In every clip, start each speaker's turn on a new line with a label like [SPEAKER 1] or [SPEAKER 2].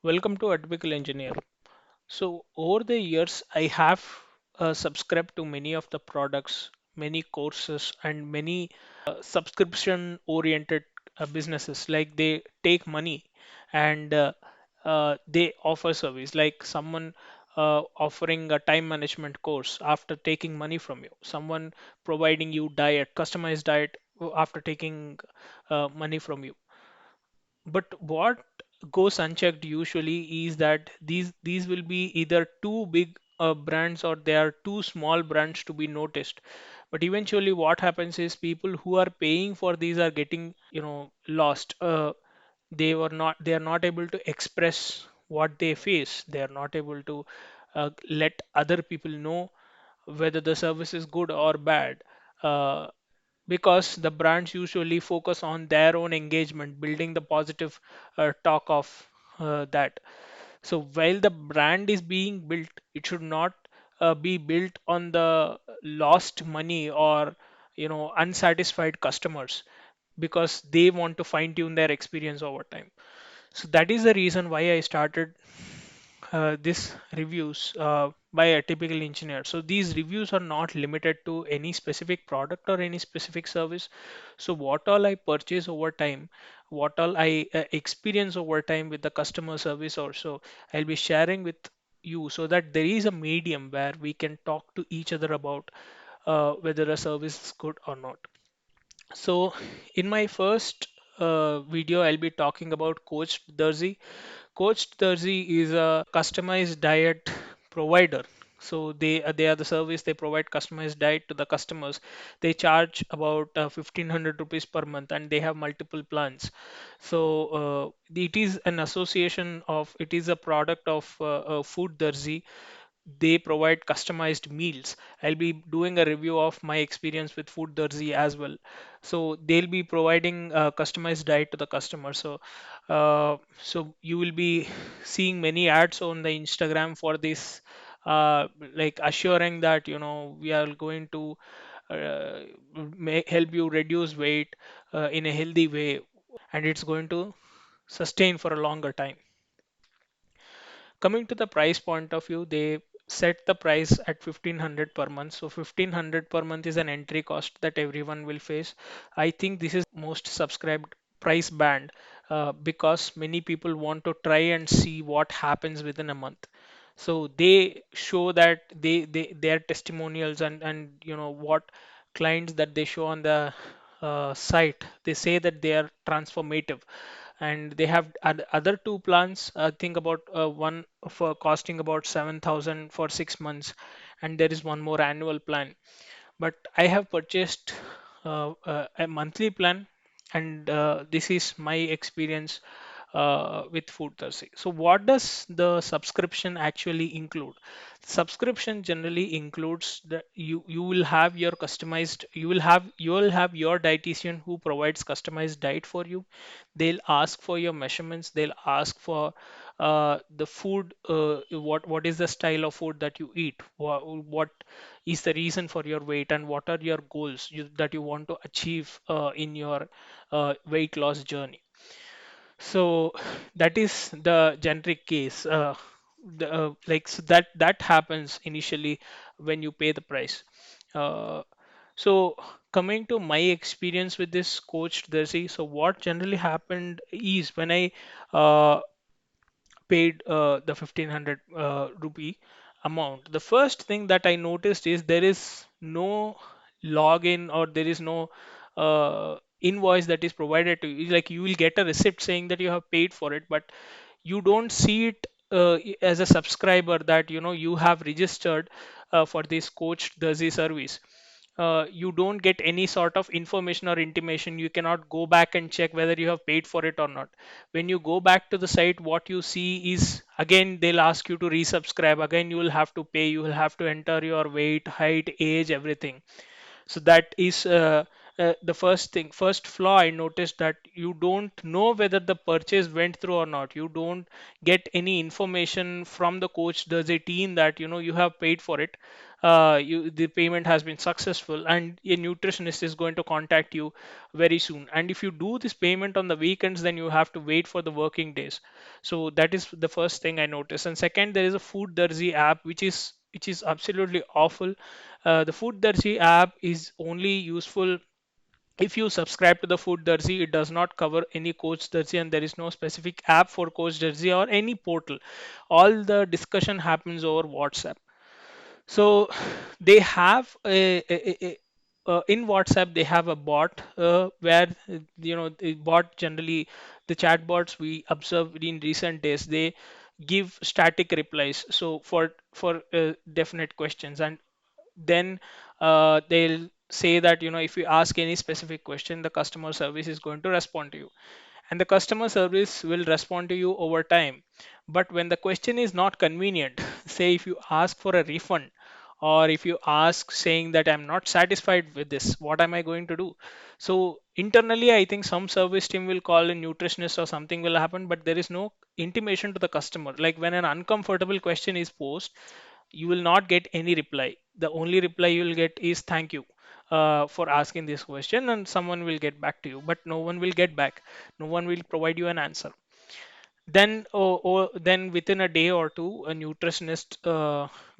[SPEAKER 1] Welcome to Atypical Engineer. So, over the years, I have subscribed to many of the products, many courses, and many subscription oriented businesses. Like they take money and they offer service, like someone offering a time management course after taking money from you, someone providing you diet, customized diet after taking money from you. But what goes unchecked usually is that these will be either too big brands or they are too small brands to be noticed. But eventually, what happens is people who are paying for these are getting, lost. They are not able to express what they face. They are not able to let other people know whether the service is good or bad. Because the brands usually focus on their own engagement, building the positive talk of that. So while the brand is being built, it should not be built on the lost money or unsatisfied customers, because they want to fine tune their experience over time. So that is the reason why I started this reviews by a typical engineer. So these reviews are not limited to any specific product or any specific service. So what all I purchase over time, what all I experience over time with the customer service also, I'll be sharing with you, so that there is a medium where we can talk to each other about whether a service is good or not. So in my first video, I'll be talking about Coach Darzi. Coach Darzi is a customized diet provider. So they are the service, they provide customized diet to the customers. They charge about 1500 rupees per month, and they have multiple plans. So it is an association of, it is a product of Food Darzi. They provide customized meals. I'll be doing a review of my experience with Food Darzi as well. So they'll be providing a customized diet to the customer. So you will be seeing many ads on the Instagram for this, like assuring that we are going to uh, help you reduce weight in a healthy way, and it's going to sustain for a longer time. Coming to the price point of view, they set the price at 1500 per month. So 1500 per month is an entry cost that everyone will face. I think this is the most subscribed price band, because many people want to try and see what happens within a month. So they show that their testimonials, and what clients that they show on the site, they say that they are transformative. And they have other two plans, I think about one for costing about 7000 for 6 months, and there is one more annual plan. But I have purchased a monthly plan, and this is my experience with Food Thursday. So, what does the subscription actually include? Subscription generally includes that you will have your customized, you will have your dietitian who provides customized diet for you. They'll ask for your measurements. They'll ask for the food, what is the style of food that you eat, what is the reason for your weight, and what are your goals that you want to achieve in your weight loss journey. So that is the generic case. So that happens initially when you pay the price. Uh, so coming to my experience with this Coach Dersi, so what generally happened is when I uh, paid the 1500 rupee amount, the first thing that I noticed is there is no login, or there is no invoice that is provided to you. Like you will get a receipt saying that you have paid for it, but you don't see it as a subscriber that you have registered for this Coach Derzi service. You don't get any sort of information or intimation. You cannot go back and check whether you have paid for it or not. When you go back to the site, what you see is, again they'll ask you to resubscribe. Again you will have to pay, you will have to enter your weight, height, age, everything. So that is the first flaw I noticed, that you don't know whether the purchase went through or not. You don't get any information from the coach does a team that you have paid for it. The payment has been successful, and a nutritionist is going to contact you very soon. And if you do this payment on the weekends, then you have to wait for the working days. So that is the first thing I noticed. And second, there is a Food Darzi app, which is absolutely awful. The Food Darzi app is only useful if you subscribe to the Food Darzi. It does not cover any Coach Darzi, and there is no specific app for Coach Darzi or any portal. All the discussion happens over WhatsApp. So they have in WhatsApp they have a bot, where the bot generally, the chat bots we observed in recent days, they give static replies. So for definite questions, and then they'll say that if you ask any specific question, the customer service is going to respond to you, and the customer service will respond to you over time. But when the question is not convenient, say if you ask for a refund, or if you ask saying that I'm not satisfied with this, what am I going to do? So internally, I think some service team will call a nutritionist or something will happen, but there is no intimation to the customer. Like when an uncomfortable question is posed, you will not get any reply. The only reply you will get is thank you for asking this question, and someone will get back to you, but no one will get back. No one will provide you an answer. Then within a day or two, a nutritionist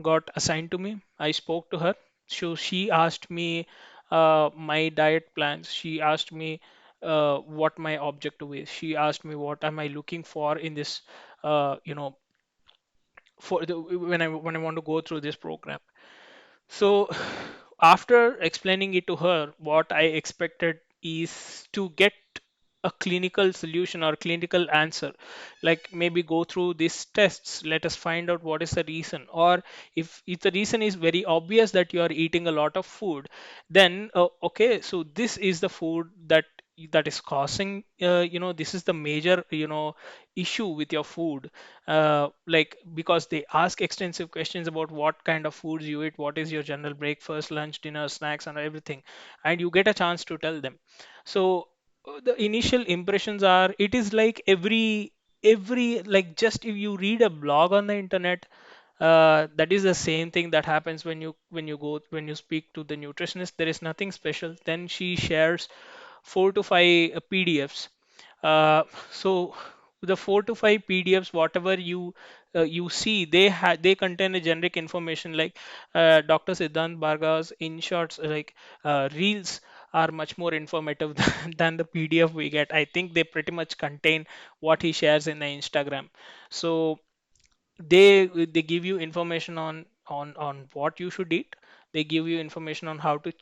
[SPEAKER 1] got assigned to me. I spoke to her. So she asked me my diet plans. She asked me what my objective is. She asked me what am I looking for in this, when I want to go through this program. So, after explaining it to her, what I expected is to get a clinical solution or clinical answer. Like maybe go through these tests, let us find out what is the reason. Or if the reason is very obvious that you are eating a lot of food, then okay, so this is the food that is causing, this is the major issue with your food. Like because they ask extensive questions about what kind of foods you eat, what is your general breakfast, lunch, dinner, snacks, and everything, and you get a chance to tell them. So the initial impressions are, it is like every like, just if you read a blog on the internet, that is the same thing that happens when you speak to the nutritionist. There is nothing special. Then she shares 4 to 5 PDFs. So the 4 to 5 PDFs, whatever you see, they contain a generic information like Dr. Siddhant Bhargava's in shorts, like reels are much more informative than the PDF we get. I think they pretty much contain what he shares in the Instagram. So they give you information on what you should eat. They give you information on how to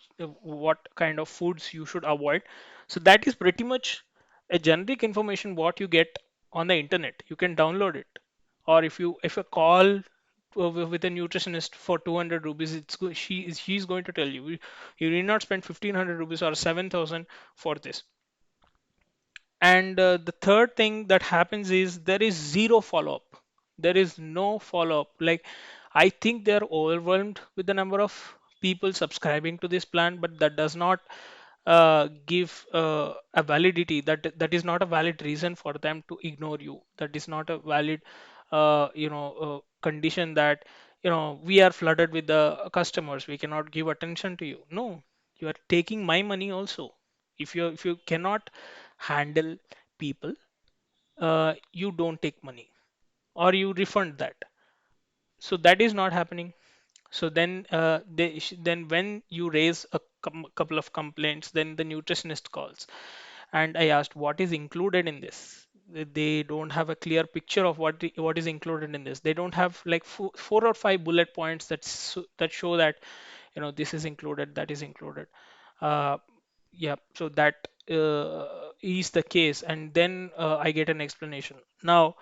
[SPEAKER 1] what kind of foods you should avoid. So that is pretty much a generic information what you get on the internet. You can download it, or if you call with a nutritionist for 200 rupees, she's going to tell you you need not spend 1500 rupees or 7000 for this. And the third thing that happens is there is zero follow up. There is no follow up. Like, I think they are overwhelmed with the number of people subscribing to this plan, but that does not give a validity. That is not a valid reason for them to ignore you. That is not a valid, condition that we are flooded with the customers. We cannot give attention to you. No, you are taking my money also. If you cannot handle people, you don't take money, or you refund that. So that is not happening. So then then when you raise a couple of complaints, then the nutritionist calls, and I asked what is included in this. They don't have a clear picture of what is included in this. They don't have like 4 or 5 bullet points that show that this is included, that is included. uh, yeah, so that is the case. And then I get an explanation. Now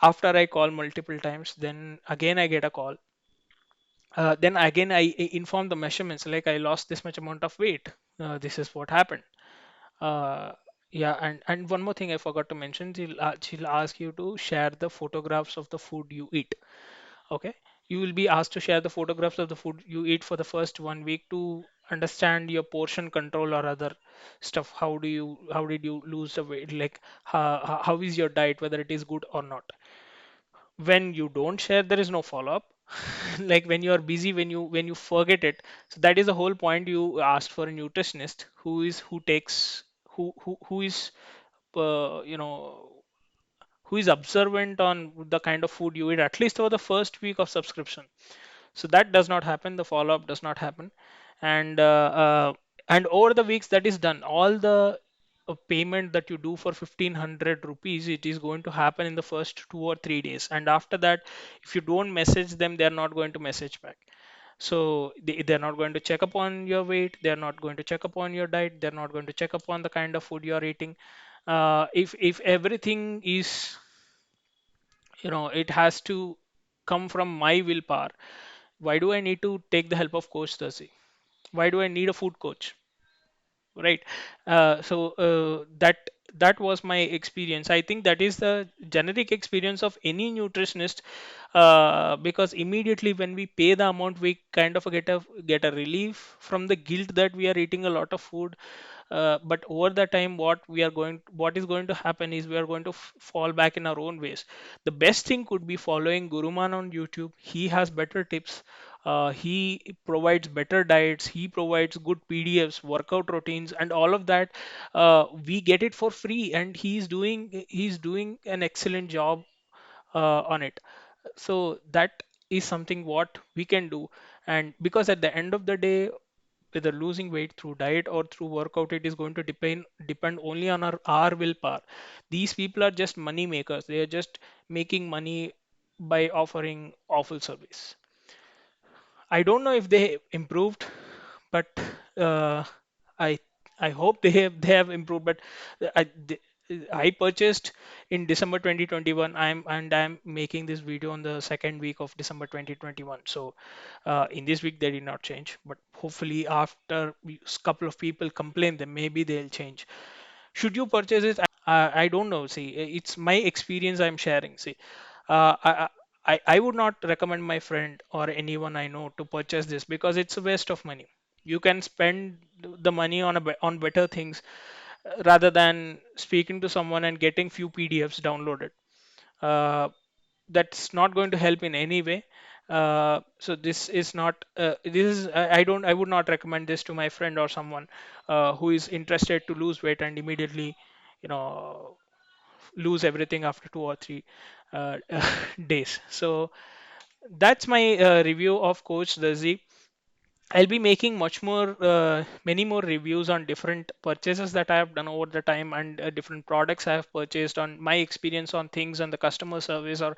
[SPEAKER 1] after I call multiple times, then again I get a call. Then again I inform the measurements, like I lost this much amount of weight. This is what happened. uh, yeah, and one more thing I forgot to mention. She'll ask you to share the photographs of the food you eat. Okay, you will be asked to share the photographs of the food you eat for the first 1 week to, understand your portion control or other stuff. How did you lose the weight? Like how is your diet, whether it is good or not. When you don't share, there is no follow up. Like when you are busy, when you forget it. So that is the whole point. You asked for a nutritionist who takes who is you know who is observant on the kind of food you eat at least over the first week of subscription. So that does not happen, the follow up does not happen. And uh, uh, and over the weeks that is done, all the payment that you do for 1500 rupees, it is going to happen in the first 2 or 3 days, and after that, if you don't message them, they are not going to message back. So they're not going to check upon your weight, they're not going to check upon your diet, they're not going to check upon the kind of food you're eating. If everything is, it has to come from my willpower, why do I need to take the help of coach Dasi? Why do I need a food coach? Right. That was my experience. I think that is the generic experience of any nutritionist, because immediately when we pay the amount, we kind of get a relief from the guilt that we are eating a lot of food. But over the time, what is going to happen is we are going to fall back in our own ways. The best thing could be following Guruman on YouTube. He has better tips. He provides better diets. He provides good PDFs, workout routines, and all of that. We get it for free, and he's doing an excellent job on it. So that is something what we can do. And because at the end of the day, whether losing weight through diet or through workout, it is going to depend only on our willpower. These people are just money makers. They are just making money by offering awful service. I don't know if they improved, but uh, I I hope they have improved. But I purchased in December 2021. I'm making this video on the second week of December 2021. So in this week they did not change, but hopefully after couple of people complain, then maybe they'll change. Should you purchase it? I don't know. See, it's my experience I'm sharing. See, I would not recommend my friend or anyone I know to purchase this because it's a waste of money. You can spend the money on better things, rather than speaking to someone and getting few PDFs downloaded. Uh, that's not going to help in any way. So this is not this is I would not recommend this to my friend or someone who is interested to lose weight and immediately, you know lose everything after 2 or 3 days. So that's my review of Coach Dazzy. I'll be making many more reviews on different purchases that I have done over the time, and different products I have purchased, on my experience on things and the customer service. Or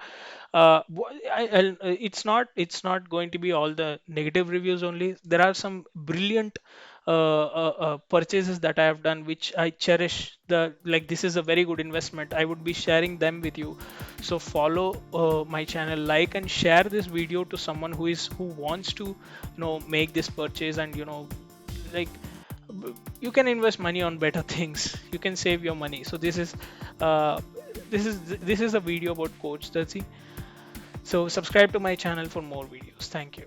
[SPEAKER 1] it's not going to be all the negative reviews only. There are some brilliant purchases that I have done, which I cherish. Like, this is a very good investment. I would be sharing them with you. So follow my channel, like and share this video to someone who wants to make this purchase. And like, you can invest money on better things. You can save your money. So uh, this is a video about Coach Darcy. So subscribe to my channel for more videos. Thank you.